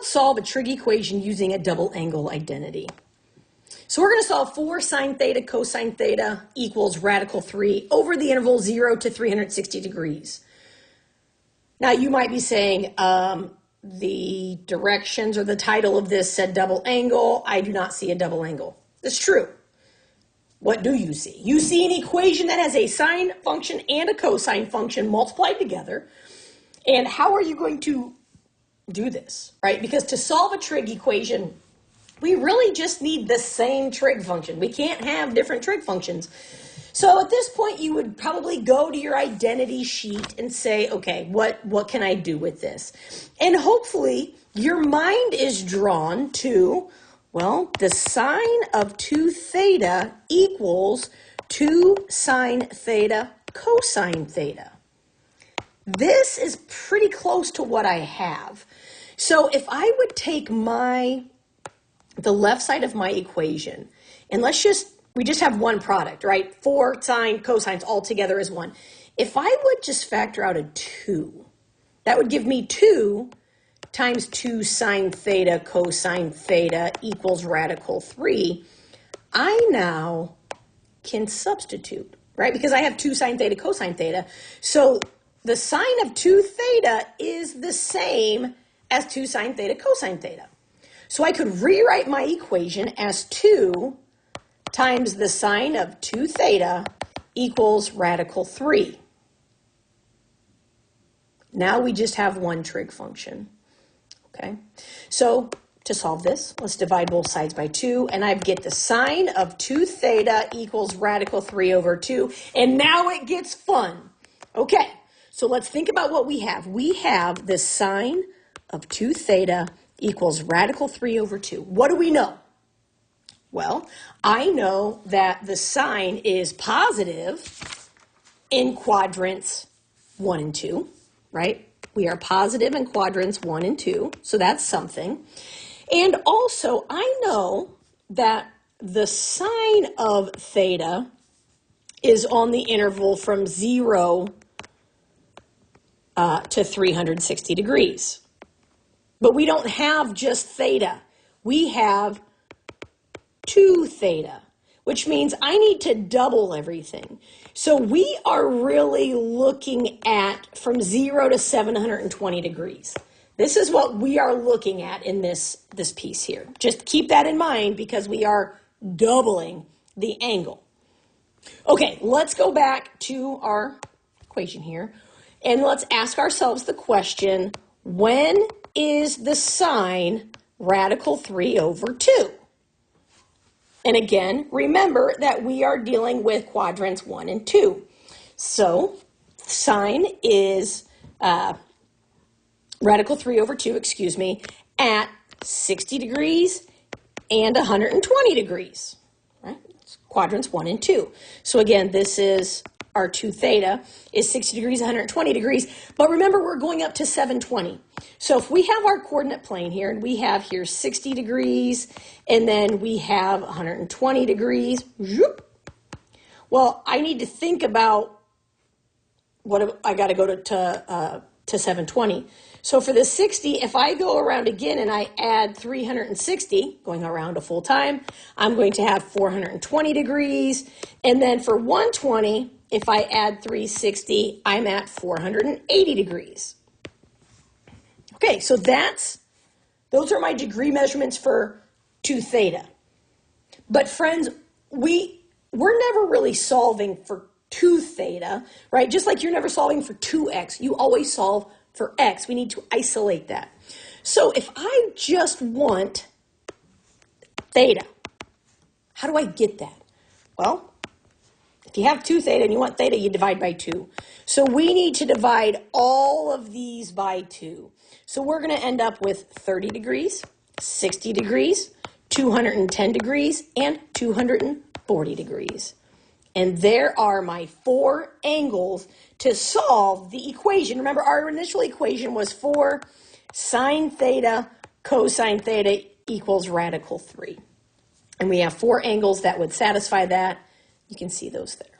let's solve a trig equation using a double angle identity. So we're going to solve 4 sine theta cosine theta equals radical 3 over the interval 0 to 360 degrees. Now you might be saying the directions or the title of this said double angle. I do not see a double angle. That's true. What do you see? You see an equation that has a sine function and a cosine function multiplied together. And how are you going to do this, right? Because to solve a trig equation, we really just need the same trig function. We can't have different trig functions. So at this point, you would probably go to your identity sheet and say, okay, what can I do with this? And hopefully your mind is drawn to, well, the sine of 2 theta equals 2 sine theta cosine theta. This is pretty close to what I have. So if I would take the left side of my equation, and we just have one product, right? 4 sine cosines all together is 1. If I would just factor out a 2, that would give me 2 times 2 sine theta cosine theta equals radical 3. I now can substitute, right? Because I have 2 sine theta cosine theta. So the sine of 2 theta is the same as 2 sine theta cosine theta. So I could rewrite my equation as 2 times the sine of 2 theta equals radical 3. Now we just have one trig function. Okay, so to solve this, let's divide both sides by 2, and I get the sine of 2 theta equals radical 3 over 2, and now it gets fun. Okay, so let's think about what we have. We have the sine of 2 theta equals radical 3 over 2. What do we know? Well, I know that the sine is positive in quadrants 1 and 2, right? We are positive in quadrants 1 and 2, so that's something. And also, I know that the sine of theta is on the interval from 0 to 360 degrees. But we don't have just theta. We have 2 theta, which means I need to double everything. So we are really looking at from 0 to 720 degrees. This is what we are looking at in this piece here. Just keep that in mind because we are doubling the angle. Okay, let's go back to our equation here and let's ask ourselves the question, when is the sine radical 3 over 2? And again, remember that we are dealing with quadrants 1 and 2. So sine is radical 3 over 2, at 60 degrees and 120 degrees. Right? It's quadrants 1 and 2. So again, this is our 2 theta is 60 degrees, 120 degrees. But remember, we're going up to 720. So if we have our coordinate plane here, and we have here 60 degrees, and then we have 120 degrees, well, I need to think about what I got to go to 720. So for the 60, if I go around again and I add 360, going around a full time, I'm going to have 420 degrees. And then for 120, if I add 360, I'm at 480 degrees. Okay, so those are my degree measurements for 2 theta. But friends, we're never really solving for 2 theta, right? Just like you're never solving for 2x, you always solve for x. We need to isolate that. So if I just want theta, how do I get that? Well, if you have 2 theta and you want theta, you divide by 2. So we need to divide all of these by 2. So we're going to end up with 30 degrees, 60 degrees, 210 degrees, and 240 degrees. And there are my 4 angles to solve the equation. Remember, our initial equation was 4 sine theta cosine theta equals radical 3. And we have 4 angles that would satisfy that. You can see those there.